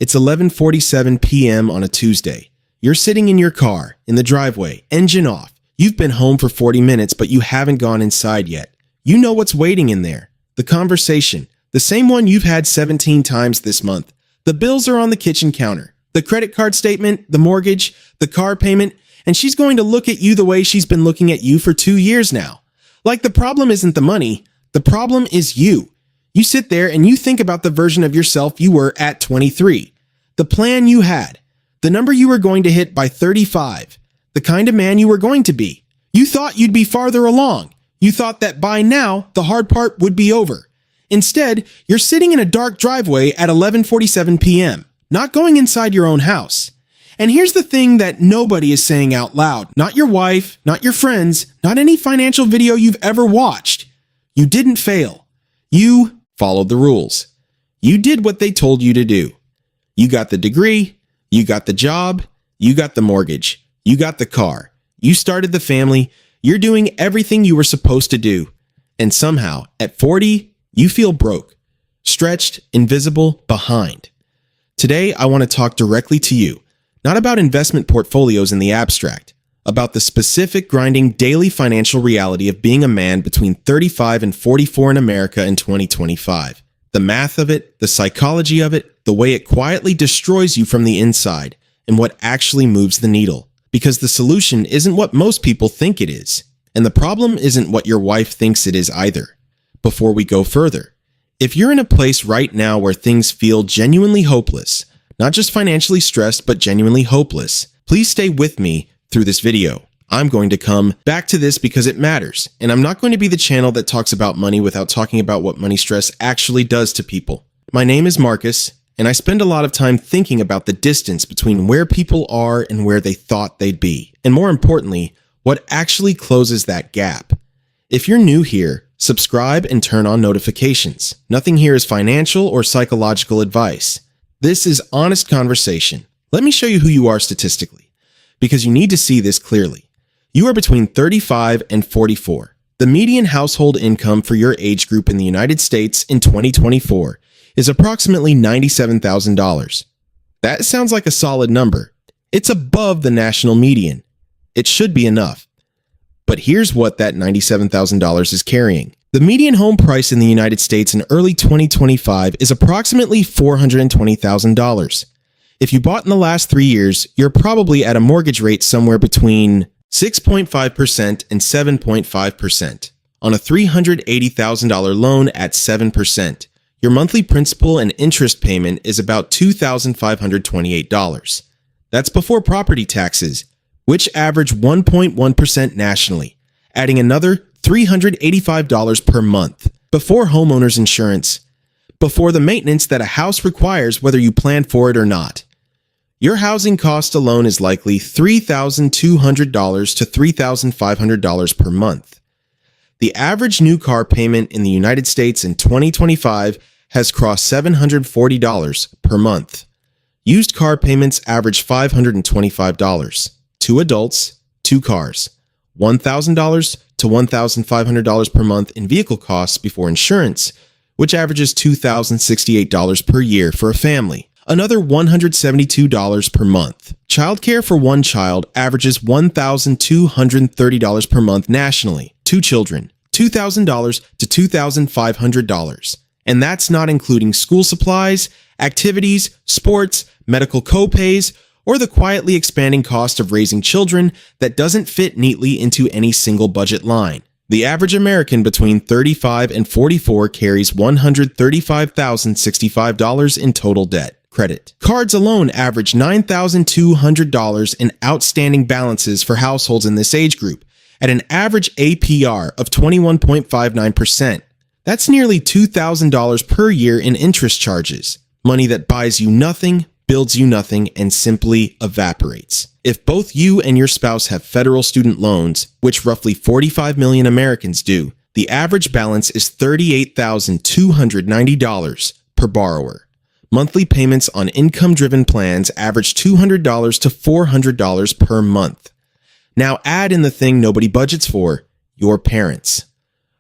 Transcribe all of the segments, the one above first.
It's 11:47 p.m. on a Tuesday. You're sitting in your car, in the driveway, engine off. You've been home for 40 minutes, but you haven't gone inside yet. You know what's waiting in there. The conversation, the same one you've had 17 times this month. The bills are on the kitchen counter. The credit card statement, the mortgage, the car payment, and she's going to look at you the way she's been looking at you for 2 years now. Like the problem isn't the money, the problem is you. You sit there and you think about the version of yourself you were at 23, the plan you had, the number you were going to hit by 35, the kind of man you were going to be. You thought you'd be farther along. You thought that by now, the hard part would be over. Instead, you're sitting in a dark driveway at 11:47 p.m., not going inside your own house. And here's the thing that nobody is saying out loud, not your wife, not your friends, not any financial video you've ever watched. You didn't fail. You followed the rules. You did what they told you to do. You got the degree, you got the job, you got the mortgage, you got the car, you started the family, you're doing everything you were supposed to do. And somehow, at 40, you feel broke, stretched, invisible, behind. Today, I want to talk directly to you, not about investment portfolios in the abstract, about the specific grinding daily financial reality of being a man between 35 and 44 in America in 2025. The math of it, the psychology of it, the way it quietly destroys you from the inside, and what actually moves the needle. Because the solution isn't what most people think it is, and the problem isn't what your wife thinks it is either. Before we go further, if you're in a place right now where things feel genuinely hopeless, not just financially stressed, but genuinely hopeless, please stay with me through this video. I'm going to come back to this because it matters, and I'm not going to be the channel that talks about money without talking about what money stress actually does to people. My name is Marcus, and I spend a lot of time thinking about the distance between where people are and where they thought they'd be, and more importantly, what actually closes that gap. If you're new here, subscribe and turn on notifications. Nothing here is financial or psychological advice. This is honest conversation. Let me show you who you are statistically, because you need to see this clearly. You are between 35 and 44. The median household income for your age group in the United States in 2024 is approximately $97,000. That sounds like a solid number. It's above the national median. It should be enough. But here's what that $97,000 is carrying. The median home price in the United States in early 2025 is approximately $420,000. If you bought in the last 3 years, you're probably at a mortgage rate somewhere between 6.5% and 7.5%. On a $380,000 loan at 7%, your monthly principal and interest payment is about $2,528. That's before property taxes, which average 1.1% nationally, adding another $385 per month, before homeowners insurance, before the maintenance that a house requires whether you plan for it or not. Your housing cost alone is likely $3,200 to $3,500 per month. The average new car payment in the United States in 2025 has crossed $740 per month. Used car payments average $525. 2 adults, 2 cars. $1,000 to $1,500 per month in vehicle costs before insurance, which averages $2,068 per year for a family. Another $172 per month. Childcare for 1 child averages $1,230 per month nationally. 2 children, $2,000 to $2,500. And that's not including school supplies, activities, sports, medical co-pays, or the quietly expanding cost of raising children that doesn't fit neatly into any single budget line. The average American between 35 and 44 carries $135,065 in total debt. Credit cards alone average $9,200 in outstanding balances for households in this age group, at an average APR of 21.59%. That's nearly $2,000 per year in interest charges, money that buys you nothing, builds you nothing, and simply evaporates. If both you and your spouse have federal student loans, which roughly 45 million Americans do, the average balance is $38,290 per borrower. Monthly payments on income-driven plans average $200 to $400 per month. Now add in the thing nobody budgets for, your parents.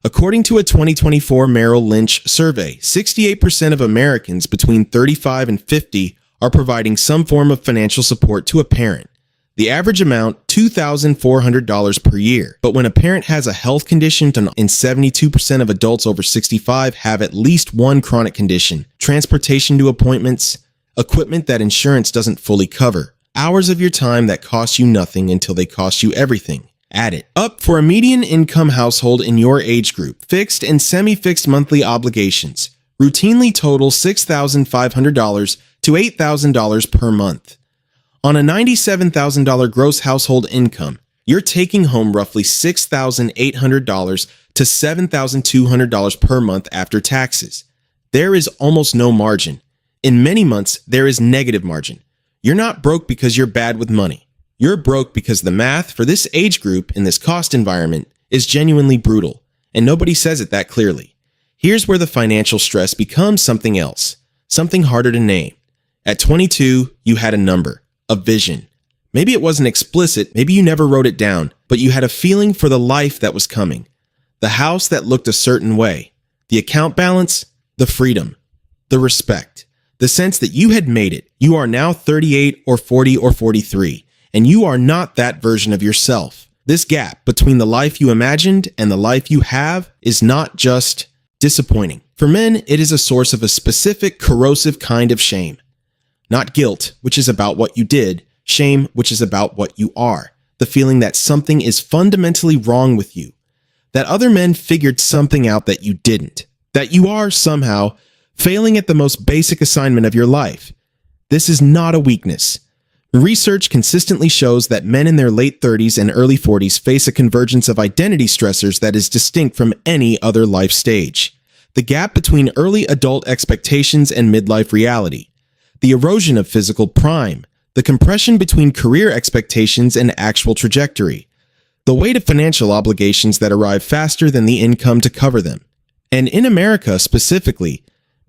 According to a 2024 Merrill Lynch survey, 68% of Americans between 35 and 50 are providing some form of financial support to a parent. The average amount, $2,400 per year. But when a parent has a health condition, and 72% of adults over 65 have at least one chronic condition, transportation to appointments, equipment that insurance doesn't fully cover, hours of your time that cost you nothing until they cost you everything. Add it up for a median income household in your age group. Fixed and semi-fixed monthly obligations routinely total $6,500 to $8,000 per month. On a $97,000 gross household income, you're taking home roughly $6,800 to $7,200 per month after taxes. There is almost no margin. In many months, there is negative margin. You're not broke because you're bad with money. You're broke because the math for this age group in this cost environment is genuinely brutal, and nobody says it that clearly. Here's where the financial stress becomes something else, something harder to name. At 22, you had a number. A vision. Maybe it wasn't explicit, maybe you never wrote it down, but you had a feeling for the life that was coming. The house that looked a certain way. The account balance, the freedom, the respect, the sense that you had made it. You are now 38 or 40 or 43, and you are not that version of yourself. This gap between the life you imagined and the life you have is not just disappointing. For men, it is a source of a specific corrosive kind of shame. Not guilt, which is about what you did, shame, which is about what you are. The feeling that something is fundamentally wrong with you. That other men figured something out that you didn't. That you are somehow failing at the most basic assignment of your life. This is not a weakness. Research consistently shows that men in their late 30s and early 40s face a convergence of identity stressors that is distinct from any other life stage. The gap between early adult expectations and midlife reality. The erosion of physical prime, the compression between career expectations and actual trajectory, the weight of financial obligations that arrive faster than the income to cover them. And in America specifically,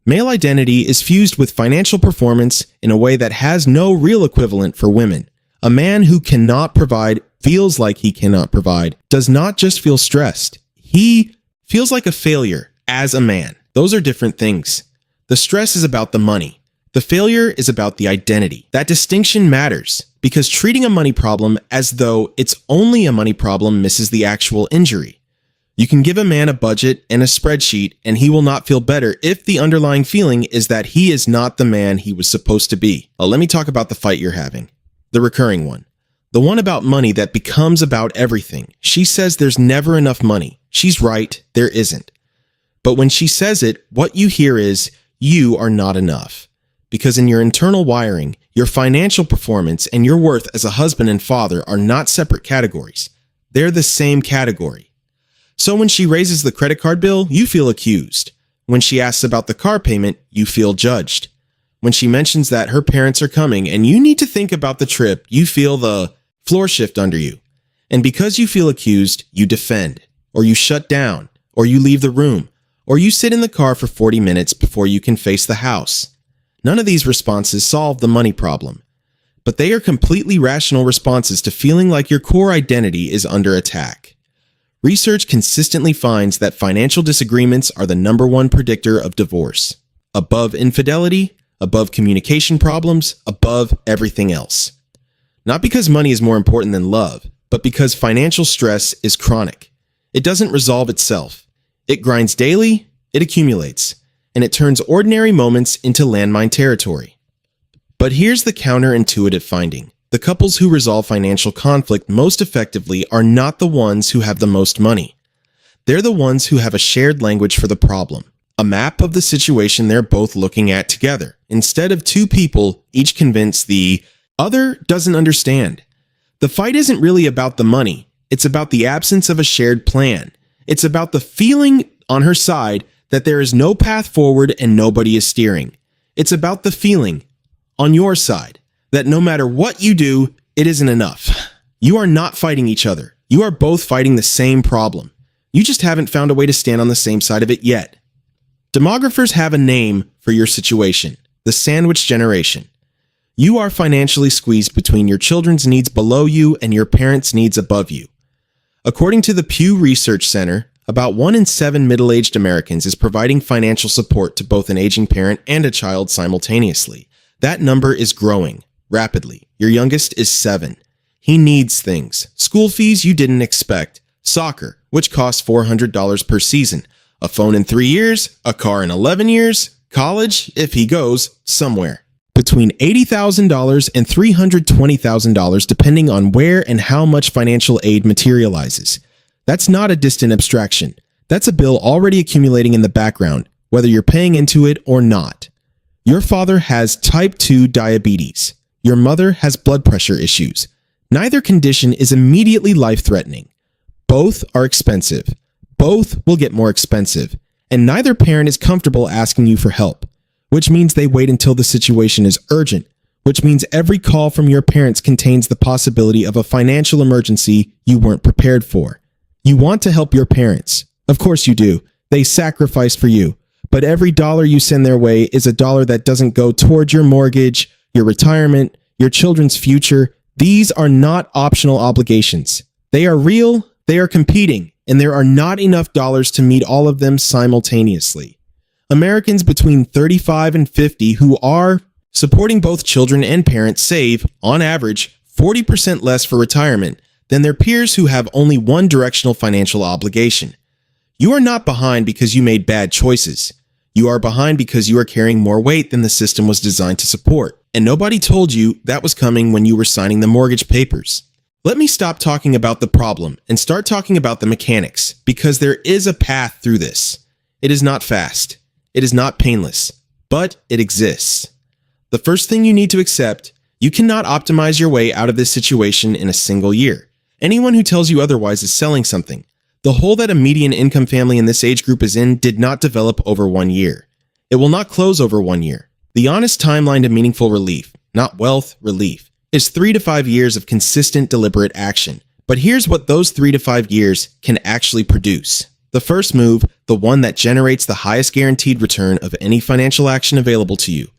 male identity is fused with financial performance in a way that has no real equivalent for women. A man who cannot provide, feels like he cannot provide, does not just feel stressed. He feels like a failure as a man. Those are different things. The stress is about the money. The failure is about the identity. That distinction matters because treating a money problem as though it's only a money problem misses the actual injury. You can give a man a budget and a spreadsheet and he will not feel better if the underlying feeling is that he is not the man he was supposed to be. Let me talk about the fight you're having. The recurring one. The one about money that becomes about everything. She says there's never enough money. She's right, there isn't. But when she says it, what you hear is, you are not enough. Because in your internal wiring, your financial performance and your worth as a husband and father are not separate categories. They're the same category. So when she raises the credit card bill, you feel accused. When she asks about the car payment, you feel judged. When she mentions that her parents are coming and you need to think about the trip, you feel the floor shift under you. And because you feel accused, you defend, or you shut down, or you leave the room, or you sit in the car for 40 minutes before you can face the house. None of these responses solve the money problem, but they are completely rational responses to feeling like your core identity is under attack. Research consistently finds that financial disagreements are the number one predictor of divorce, above infidelity, above communication problems, above everything else. Not because money is more important than love, but because financial stress is chronic. It doesn't resolve itself. It grinds daily, it accumulates, and it turns ordinary moments into landmine territory. But here's the counterintuitive finding. The couples who resolve financial conflict most effectively are not the ones who have the most money. They're the ones who have a shared language for the problem, a map of the situation they're both looking at together, instead of two people each convinced the other doesn't understand. The fight isn't really about the money. It's about the absence of a shared plan. It's about the feeling on her side that there is no path forward and nobody is steering. It's about the feeling on your side that no matter what you do, it isn't enough. You are not fighting each other. You are both fighting the same problem. You just haven't found a way to stand on the same side of it yet. Demographers have a name for your situation, the sandwich generation. You are financially squeezed between your children's needs below you and your parents' needs above you. According to the Pew Research Center, about 1 in 7 middle-aged Americans is providing financial support to both an aging parent and a child simultaneously. That number is growing rapidly. Your youngest is 7. He needs things. School fees you didn't expect. Soccer, which costs $400 per season. A phone in 3 years. A car in 11 years. College, if he goes somewhere. Between $80,000 and $320,000 depending on where and how much financial aid materializes. That's not a distant abstraction. That's a bill already accumulating in the background, whether you're paying into it or not. Your father has type 2 diabetes. Your mother has blood pressure issues. Neither condition is immediately life-threatening. Both are expensive. Both will get more expensive. And neither parent is comfortable asking you for help, which means they wait until the situation is urgent, which means every call from your parents contains the possibility of a financial emergency you weren't prepared for. You want to help your parents. Of course you do. They sacrificed for you. But every dollar you send their way is a dollar that doesn't go towards your mortgage, your retirement, your children's future. These are not optional obligations. They are real, they are competing, and there are not enough dollars to meet all of them simultaneously. Americans between 35 and 50 who are supporting both children and parents save, on average, 40% less for retirement than their peers who have only one directional financial obligation. You are not behind because you made bad choices. You are behind because you are carrying more weight than the system was designed to support, and nobody told you that was coming when you were signing the mortgage papers. Let me stop talking about the problem and start talking about the mechanics, because there is a path through this. It is not fast. It is not painless, but it exists. The first thing you need to accept, you cannot optimize your way out of this situation in a single year. Anyone who tells you otherwise is selling something. The hole that a median income family in this age group is in did not develop over 1 year. It will not close over 1 year. The honest timeline to meaningful relief, not wealth, relief, is 3 to 5 years of consistent, deliberate action. But here's what those 3 to 5 years can actually produce. The first move, the one that generates the highest guaranteed return of any financial action available to you,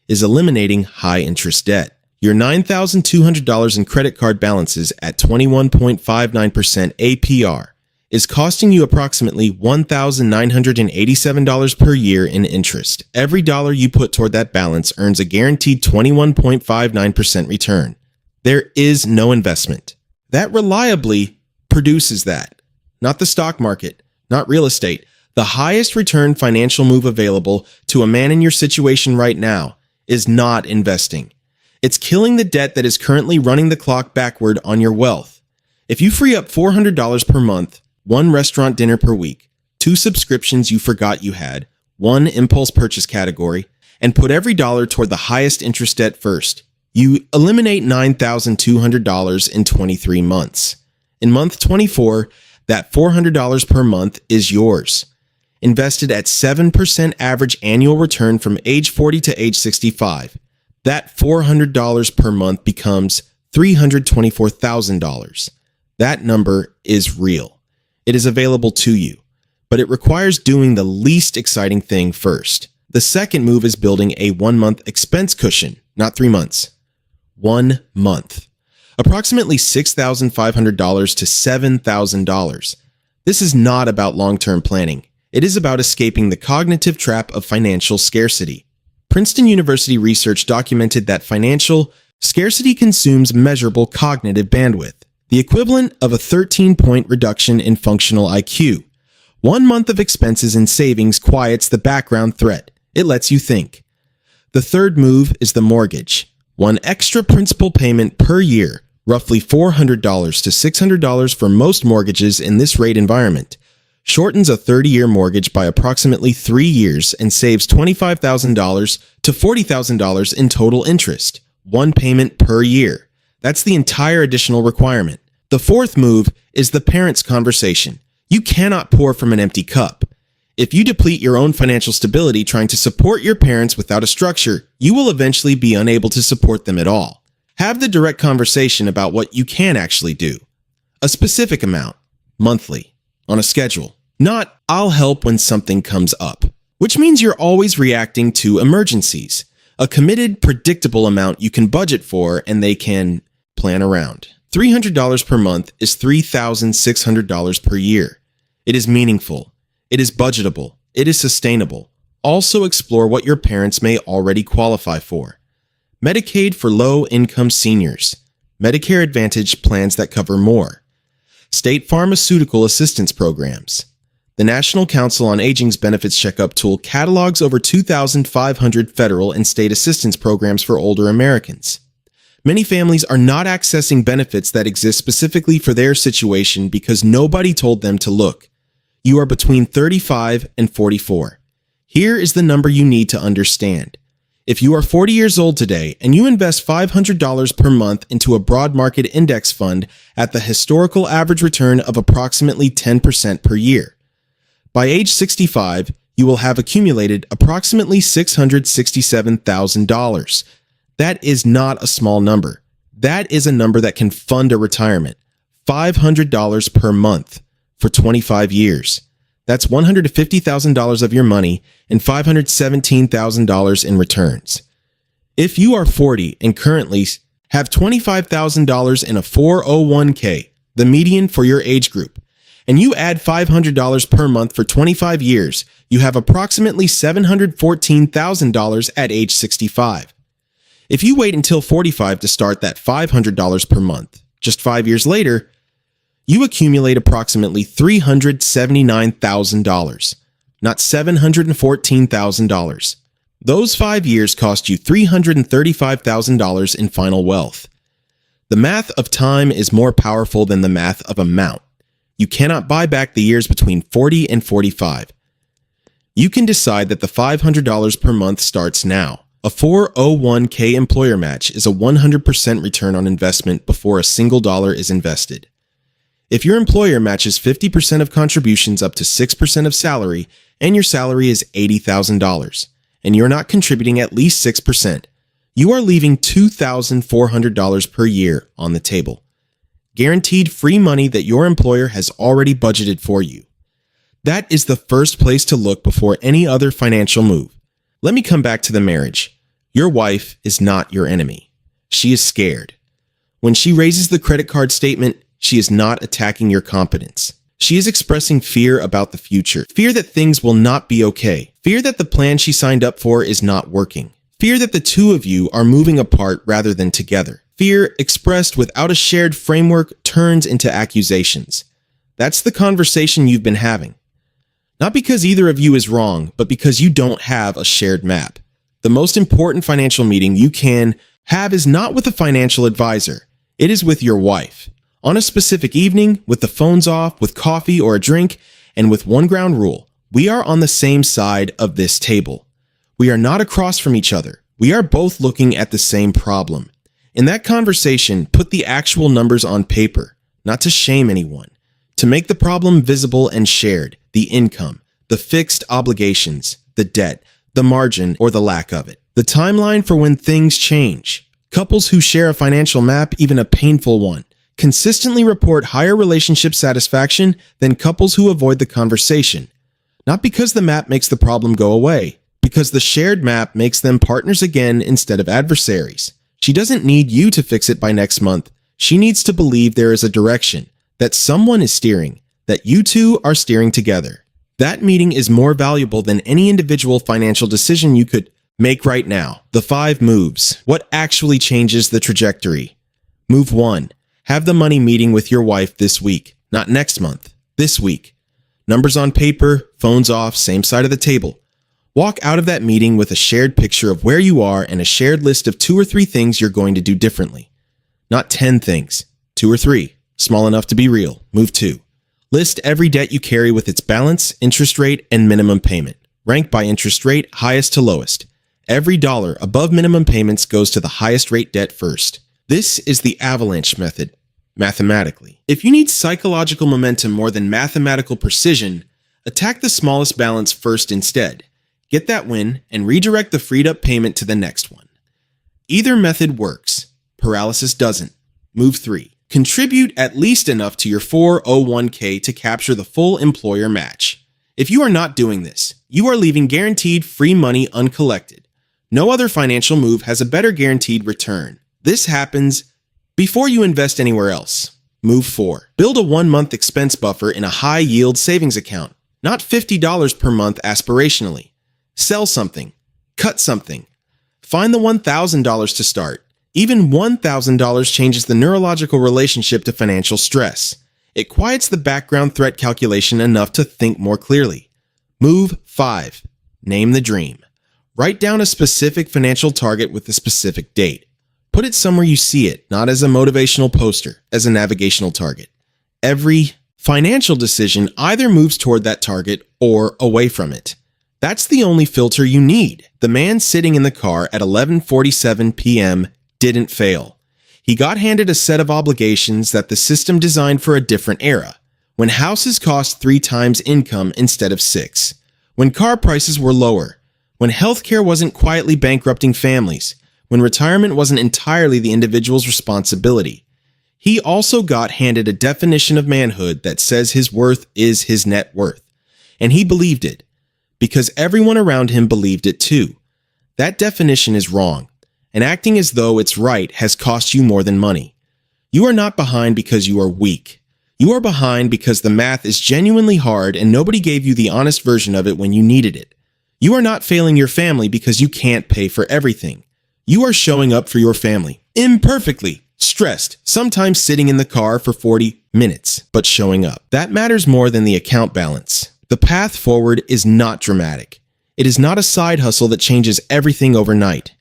is eliminating high-interest debt. Your $9,200 in credit card balances at 21.59% APR is costing you approximately $1,987 per year in interest. Every dollar you put toward that balance earns a guaranteed 21.59% return. There is no investment that reliably produces that. Not the stock market, not real estate. The highest return financial move available to a man in your situation right now is not investing. It's killing the debt that is currently running the clock backward on your wealth. If you free up $400 per month, 1 restaurant dinner per week, 2 subscriptions you forgot you had, 1 impulse purchase category, and put every dollar toward the highest interest debt first, you eliminate $9,200 in 23 months. In month 24, that $400 per month is yours. Invested at 7% average annual return from age 40 to age 65. That $400 per month becomes $324,000. That number is real. It is available to you, but it requires doing the least exciting thing first. The second move is building a 1-month expense cushion, not 3 months. 1 month. Approximately $6,500 to $7,000. This is not about long-term planning. It is about escaping the cognitive trap of financial scarcity. Princeton University research documented that financial scarcity consumes measurable cognitive bandwidth, the equivalent of a 13-point reduction in functional IQ. 1 month of expenses and savings quiets the background threat. It lets you think. The third move is the mortgage. 1 extra principal payment per year, roughly $400 to $600 for most mortgages in this rate environment, shortens a 30-year mortgage by approximately 3 years and saves $25,000 to $40,000 in total interest. 1 payment per year. That's the entire additional requirement. The fourth move is the parents' conversation. You cannot pour from an empty cup. If you deplete your own financial stability trying to support your parents without a structure, you will eventually be unable to support them at all. Have the direct conversation about what you can actually do. A specific amount, monthly, on a schedule. Not, I'll help when something comes up, which means you're always reacting to emergencies. A committed, predictable amount you can budget for and they can plan around. $300 per month is $3,600 per year. It is meaningful. It is budgetable. It is sustainable. Also explore what your parents may already qualify for. Medicaid for low-income seniors. Medicare Advantage plans that cover more. State pharmaceutical assistance programs. The National Council on Aging's Benefits Checkup tool catalogs over 2,500 federal and state assistance programs for older Americans. Many families are not accessing benefits that exist specifically for their situation because nobody told them to look. You are between 35 and 44. Here is the number you need to understand. If you are 40 years old today and you invest $500 per month into a broad market index fund at the historical average return of approximately 10% per year, by age 65, you will have accumulated approximately $667,000. That is not a small number. That is a number that can fund a retirement. $500 per month for 25 years. That's $150,000 of your money and $517,000 in returns. If you are 40 and currently have $25,000 in a 401k, the median for your age group, and you add $500 per month for 25 years, you have approximately $714,000 at age 65. If you wait until 45 to start that $500 per month, just 5 years later, you accumulate approximately $379,000, not $714,000. Those 5 years cost you $335,000 in final wealth. The math of time is more powerful than the math of amount. You cannot buy back the years between 40 and 45. You can decide that the $500 per month starts now. A 401k employer match is a 100% return on investment before a single dollar is invested. If your employer matches 50% of contributions up to 6% of salary, and your salary is $80,000, and you're not contributing at least 6%, you are leaving $2,400 per year on the table. Guaranteed free money that your employer has already budgeted for you. That is the first place to look before any other financial move. Let me come back to the marriage. Your wife is not your enemy. She is scared. When she raises the credit card statement, she is not attacking your competence. She is expressing fear about the future, fear that things will not be okay, fear that the plan she signed up for is not working, fear that the two of you are moving apart rather than together. Fear expressed without a shared framework turns into accusations. That's the conversation you've been having. Not because either of you is wrong, but because you don't have a shared map. The most important financial meeting you can have is not with a financial advisor. It is with your wife. On a specific evening, with the phones off, with coffee or a drink, and with one ground rule. We are on the same side of this table. We are not across from each other. We are both looking at the same problem. In that conversation, put the actual numbers on paper, not to shame anyone, to make the problem visible and shared, the income, the fixed obligations, the debt, the margin or the lack of it, the timeline for when things change. Couples who share a financial map, even a painful one, consistently report higher relationship satisfaction than couples who avoid the conversation. Not because the map makes the problem go away, because the shared map makes them partners again instead of adversaries. She doesn't need you to fix it by next month. She needs to believe there is a direction, that someone is steering, that you two are steering together. That meeting is more valuable than any individual financial decision you could make right now. The 5 moves. What actually changes the trajectory? Move 1. Have the money meeting with your wife this week, not next month, this week. Numbers on paper, phones off, same side of the table. Walk out of that meeting with a shared picture of where you are and a shared list of 2 or 3 things you're going to do differently. Not 10 things, 2 or 3, small enough to be real. Move 2. List every debt you carry with its balance, interest rate, and minimum payment. Rank by interest rate, highest to lowest. Every dollar above minimum payments goes to the highest rate debt first. This is the avalanche method, mathematically. If you need psychological momentum more than mathematical precision, attack the smallest balance first instead. Get that win and redirect the freed up payment to the next one. Either method works. Paralysis doesn't. Move 3. Contribute at least enough to your 401k to capture the full employer match. If you are not doing this, you are leaving guaranteed free money uncollected. No other financial move has a better guaranteed return. This happens before you invest anywhere else. Move 4. Build a 1-month expense buffer in a high-yield savings account, not $50 per month aspirationally. Sell something. Cut something. Find the $1,000 to start. Even $1,000 changes the neurological relationship to financial stress. It quiets the background threat calculation enough to think more clearly. Move 5. Name the dream. Write down a specific financial target with a specific date. Put it somewhere you see it, not as a motivational poster, as a navigational target. Every financial decision either moves toward that target or away from it. That's the only filter you need. The man sitting in the car at 11:47 p.m. didn't fail. He got handed a set of obligations that the system designed for a different era, when houses cost 3 times income instead of 6, when car prices were lower, when healthcare wasn't quietly bankrupting families, when retirement wasn't entirely the individual's responsibility. He also got handed a definition of manhood that says his worth is his net worth. And he believed it, because everyone around him believed it too. That definition is wrong, and acting as though it's right has cost you more than money. You are not behind because you are weak. You are behind because the math is genuinely hard and nobody gave you the honest version of it when you needed it. You are not failing your family because you can't pay for everything. You are showing up for your family, imperfectly, stressed, sometimes sitting in the car for 40 minutes, but showing up. That matters more than the account balance. The path forward is not dramatic. It is not a side hustle that changes everything overnight.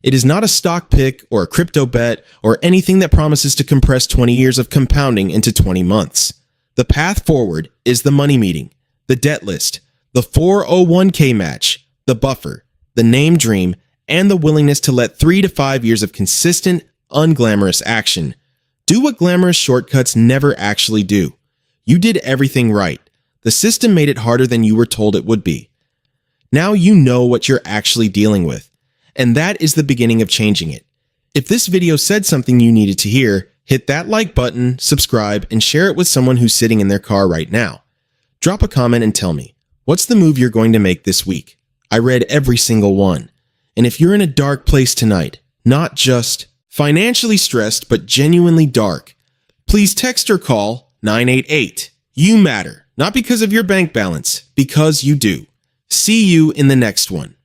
It is not a stock pick or a crypto bet or anything that promises to compress 20 years of compounding into 20 months. The path forward is the money meeting, the debt list, the 401k match, the buffer, the name dream, and the willingness to let 3 to 5 years of consistent, unglamorous action do what glamorous shortcuts never actually do. You did everything right. The system made it harder than you were told it would be. Now you know what you're actually dealing with, and that is the beginning of changing it. If this video said something you needed to hear, hit that like button, subscribe, and share it with someone who's sitting in their car right now. Drop a comment and tell me, what's the move you're going to make this week? I read every single one. And if you're in a dark place tonight, not just financially stressed, but genuinely dark, please text or call 988. You matter, not because of your bank balance, because you do. See you in the next one.